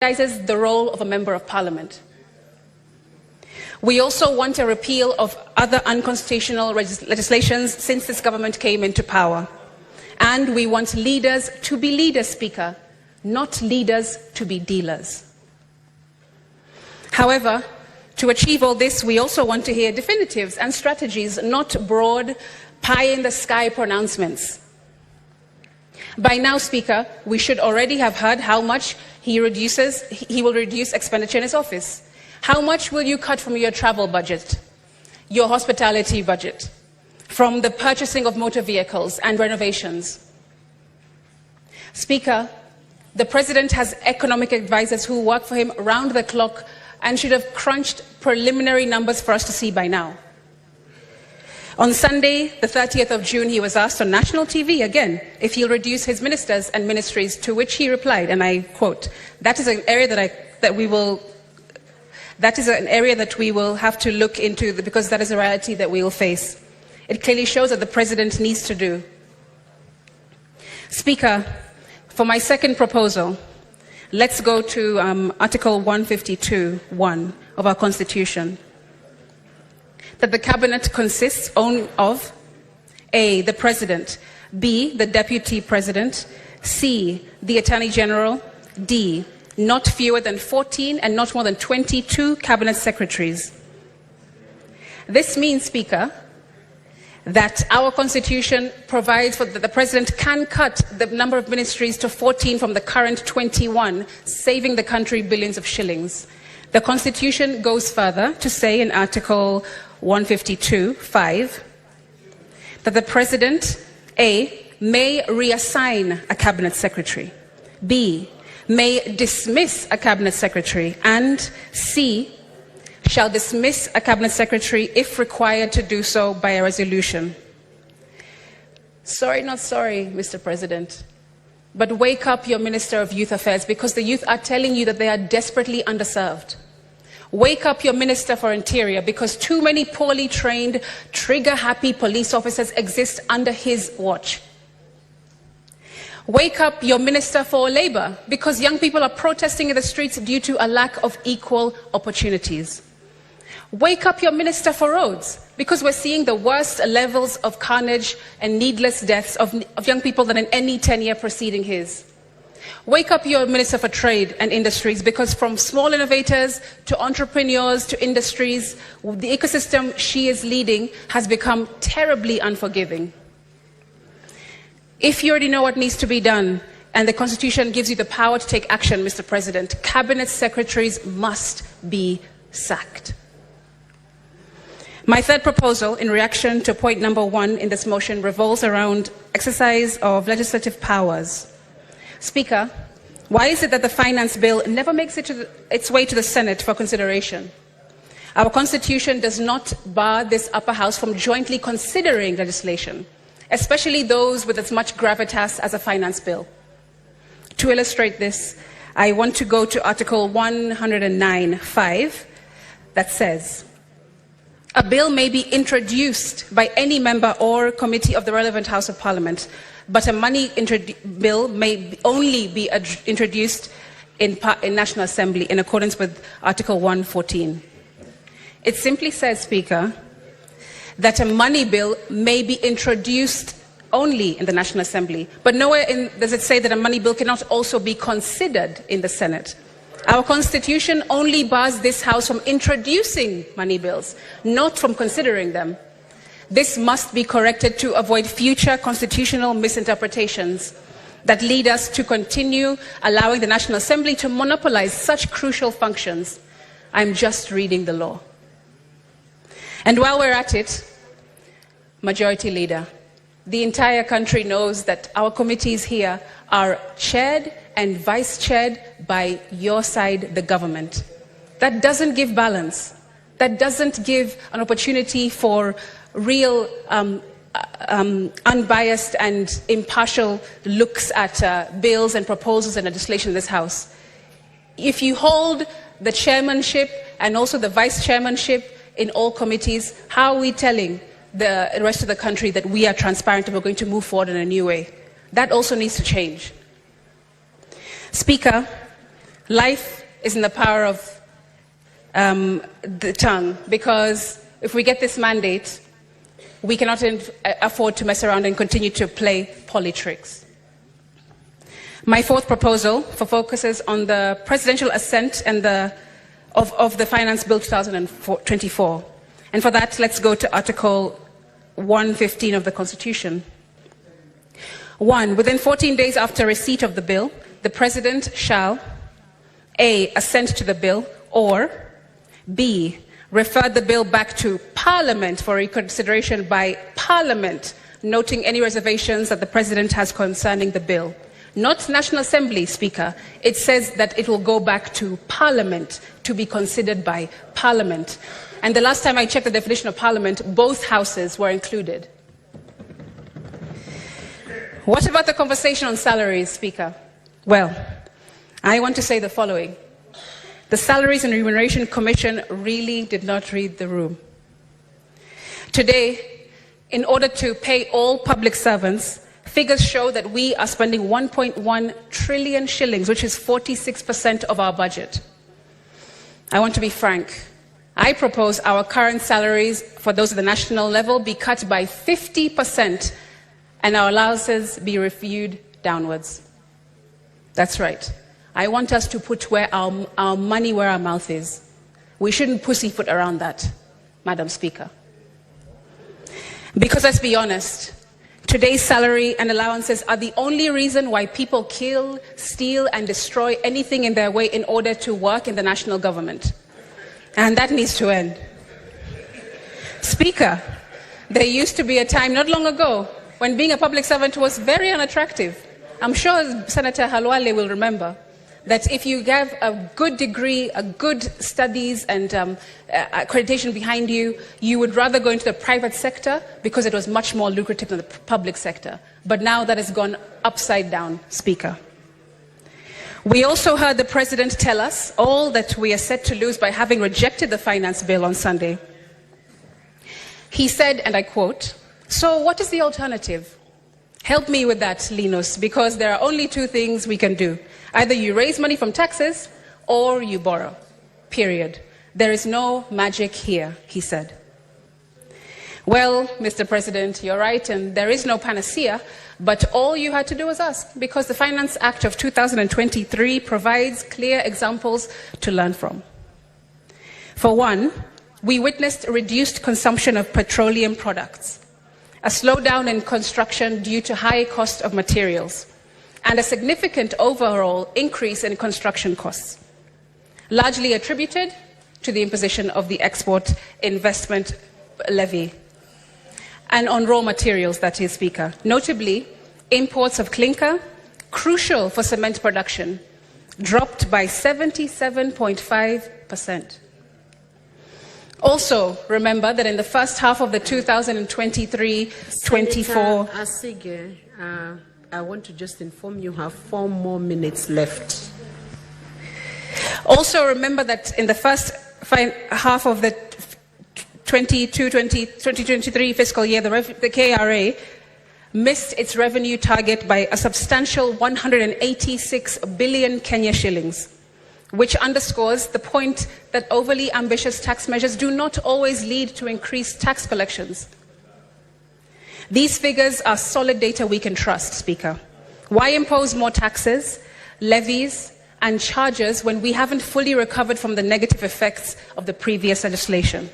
recognizes the role of a member of parliament. We also want a repeal of other unconstitutional legislations since this government came into power. And we want leaders to be leaders, Speaker, not leaders to be dealers. However, to achieve all this, we also want to hear definitives and strategies, not broad, pie-in-the-sky pronouncements. By now, Speaker, we should already have heard how much he will reduce expenditure in his office. How much will you cut from your travel budget, your hospitality budget, from the purchasing of motor vehicles and renovations? Speaker, the President has economic advisors who work for him round the clock and should have crunched preliminary numbers for us to see by now. On Sunday, the 30th of June, he was asked on national TV again if he'll reduce his ministers and ministries, to which he replied, and I quote, "That is an area that we will have to look into, because that is a reality that we will face." It clearly shows that the President needs to do. Speaker, for my second proposal, let's go to Article 152(1) of our Constitution. That the Cabinet consists of A, the President, B, the Deputy President, C, the Attorney General, D, not fewer than 14 and not more than 22 Cabinet Secretaries. This means, Speaker, that our Constitution provides that the President can cut the number of ministries to 14 from the current 21, saving the country billions of shillings. The Constitution goes further to say in Article 152(5) that the President, A, may reassign a Cabinet Secretary, B, may dismiss a Cabinet Secretary, and C, shall dismiss a Cabinet Secretary if required to do so by a resolution. Sorry, not sorry, Mr. President, but wake up your Minister of Youth Affairs, because the youth are telling you that they are desperately underserved. Wake up your Minister for Interior, because too many poorly trained, trigger-happy police officers exist under his watch. Wake up your Minister for Labour, because young people are protesting in the streets due to a lack of equal opportunities. Wake up your Minister for Roads, because we're seeing the worst levels of carnage and needless deaths of young people than in any 10-year preceding his. Wake up your Minister for Trade and Industries, because from small innovators to entrepreneurs to industries, the ecosystem she is leading has become terribly unforgiving. If you already know what needs to be done, and the Constitution gives you the power to take action, Mr. President, Cabinet Secretaries must be sacked. My third proposal, in reaction to point number 1 in this motion, revolves around exercise of legislative powers. Speaker, why is it that the finance bill never makes its way to the Senate for consideration? Our Constitution does not bar this upper house from jointly considering legislation, especially those with as much gravitas as a finance bill. To illustrate this, I want to go to Article 109(5) that says, "A bill may be introduced by any member or committee of the relevant House of Parliament, but a money bill may only be introduced in National Assembly in accordance with Article 114. It simply says, Speaker, that a money bill may be introduced only in the National Assembly, but nowhere does it say that a money bill cannot also be considered in the Senate. Our Constitution only bars this House from introducing money bills, not from considering them. This must be corrected to avoid future constitutional misinterpretations that lead us to continue allowing the National Assembly to monopolize such crucial functions. I'm just reading the law." And while we're at it, Majority Leader, the entire country knows that our committees here are chaired and vice-chaired by your side, the government. That doesn't give balance. That doesn't give an opportunity for real unbiased and impartial looks at bills and proposals and legislation in this House. If you hold the chairmanship and also the vice chairmanship in all committees, how are we telling the rest of the country that we are transparent and we're going to move forward in a new way? That also needs to change. Speaker, Life is in the power of the tongue, because if we get this mandate, we cannot afford to mess around and continue to play politricks. My fourth proposal focuses on the presidential assent and of the Finance Bill 2024. And for that, let's go to Article 115 of the Constitution. 1. Within 14 days after receipt of the bill, the President shall A. Assent to the bill, or B. Refer the bill back to Parliament for reconsideration by Parliament, noting any reservations that the President has concerning the bill. Not National Assembly, Speaker. It says that it will go back to Parliament to be considered by Parliament. And the last time I checked the definition of Parliament, both houses were included. What about the conversation on salaries, Speaker? Well, I want to say the following. The Salaries and Remuneration Commission really did not read the room. Today, in order to pay all public servants, figures show that we are spending 1.1 trillion shillings, which is 46% of our budget. I want to be frank. I propose our current salaries for those at the national level be cut by 50% and our allowances be reviewed downwards. That's right. I want us to put our money where our mouth is. We shouldn't pussyfoot around that, Madam Speaker. Because let's be honest, today's salary and allowances are the only reason why people kill, steal, and destroy anything in their way in order to work in the national government. And that needs to end. Speaker, there used to be a time not long ago when being a public servant was very unattractive. I'm sure Senator Halwale will remember that if you have a good degree, a good studies and accreditation behind you, you would rather go into the private sector because it was much more lucrative than the public sector. But now that has gone upside down, Speaker. We also heard the President tell us all that we are set to lose by having rejected the finance bill on Sunday. He said, and I quote, "So what is the alternative? Help me with that, Linus, because there are only two things we can do. Either you raise money from taxes or you borrow. Period. There is no magic here," he said. Well, Mr. President, you're right, and there is no panacea, but all you had to do was ask, because the Finance Act of 2023 provides clear examples to learn from. For one, we witnessed a reduced consumption of petroleum products, a slowdown in construction due to high cost of materials, and a significant overall increase in construction costs, largely attributed to the imposition of the export investment levy, and on raw materials, that is, Speaker. Notably, imports of clinker, crucial for cement production, dropped by 77.5%. Also, remember that in the first half of the 2023-24... Asige, I want to just inform you have 4 more minutes left. Also, remember that in the first half of the 2023 fiscal year, the KRA missed its revenue target by a substantial 186 billion Kenya shillings, which underscores the point that overly ambitious tax measures do not always lead to increased tax collections. These figures are solid data we can trust, Speaker. Why impose more taxes, levies, and charges when we haven't fully recovered from the negative effects of the previous legislation?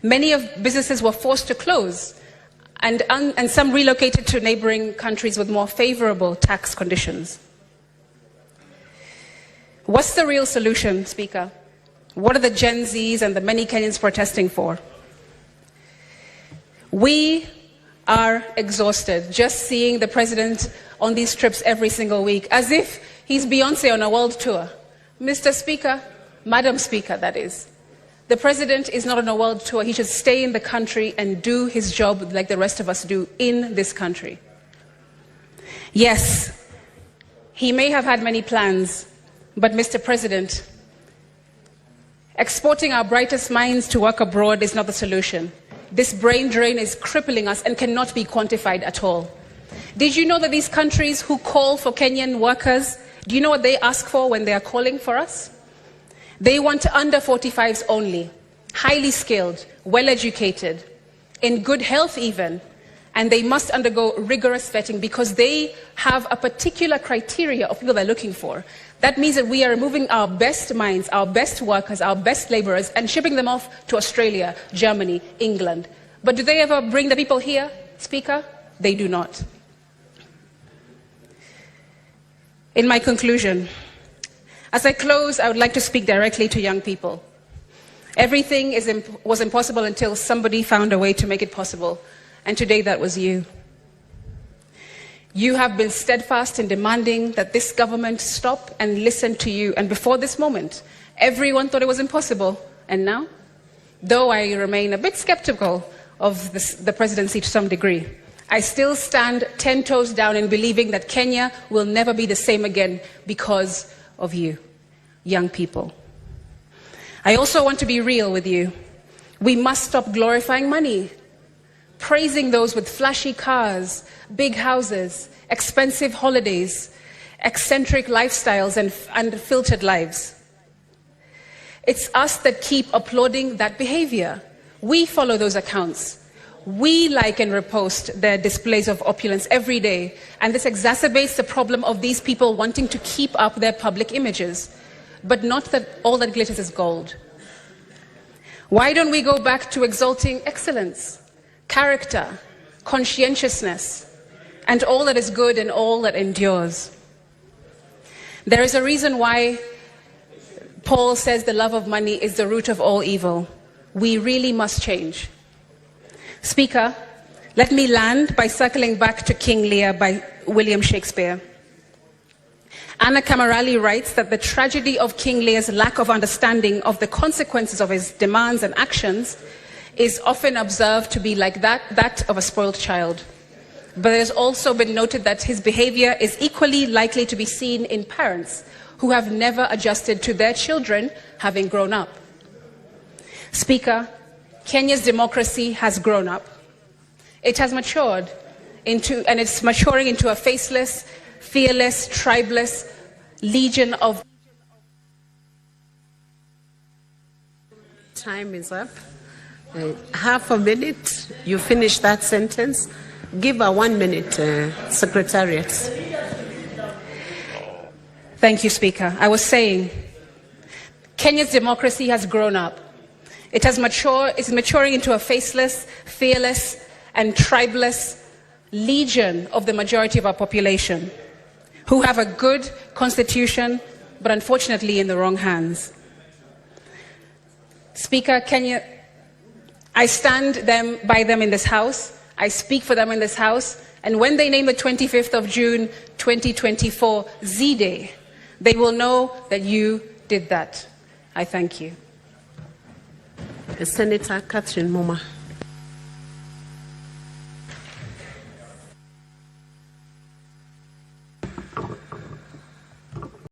Many of businesses were forced to close, and some relocated to neighboring countries with more favorable tax conditions. What's the real solution, Speaker? What are the Gen Zs and the many Kenyans protesting for? We are exhausted just seeing the President on these trips every single week, as if he's Beyonce on a world tour. Mr. Speaker, Madam Speaker, that is. The President is not on a world tour. He should stay in the country and do his job like the rest of us do in this country. Yes, he may have had many plans, but Mr. President, exporting our brightest minds to work abroad is not the solution. This brain drain is crippling us and cannot be quantified at all. Did you know that these countries who call for Kenyan workers Do you know what they ask for when they are calling for us? They want under 45s only, highly skilled, well-educated, in good health even, and they must undergo rigorous vetting because they have a particular criteria of people they're looking for. That means that we are removing our best minds, our best workers, our best laborers, and shipping them off to Australia, Germany, England. But do they ever bring the people here, Speaker? They do not. In my conclusion, as I close, I would like to speak directly to young people. Everything was impossible until somebody found a way to make it possible. And today that was you. You have been steadfast in demanding that this government stop and listen to you. And before this moment, everyone thought it was impossible. And now, though I remain a bit skeptical of the presidency to some degree, I still stand 10 toes down in believing that Kenya will never be the same again because of you, young people. I also want to be real with you. We must stop glorifying money, praising those with flashy cars, big houses, expensive holidays, eccentric lifestyles, and filtered lives. It's us that keep applauding that behavior. We follow those accounts. We like and repost their displays of opulence every day, and this exacerbates the problem of these people wanting to keep up their public images. But not that all that glitters is gold. Why don't we go back to exalting excellence, character, conscientiousness, and all that is good and all that endures? There is a reason why Paul says the love of money is the root of all evil. We really must change. Speaker, let me land by circling back to King Lear by William Shakespeare. Anna Camerali writes that the tragedy of King Lear's lack of understanding of the consequences of his demands and actions is often observed to be like that of a spoiled child. But it has also been noted that his behavior is equally likely to be seen in parents who have never adjusted to their children having grown up. Speaker, Kenya's democracy has grown up. It has matured and it's maturing into a faceless, fearless, tribeless legion of... Time is up. Half a minute, you finish that sentence. Give a 1 minute, Secretariat. Thank you, Speaker. I was saying, Kenya's democracy has grown up. It has matured, it's maturing into a faceless, fearless, and tribeless legion of the majority of our population, who have a good constitution, but unfortunately in the wrong hands. Speaker, Kenya, I stand by them in this House, I speak for them in this House, and when they name the 25th of June 2024 Z-Day, they will know that you did that. I thank you. Senator Catherine Moma.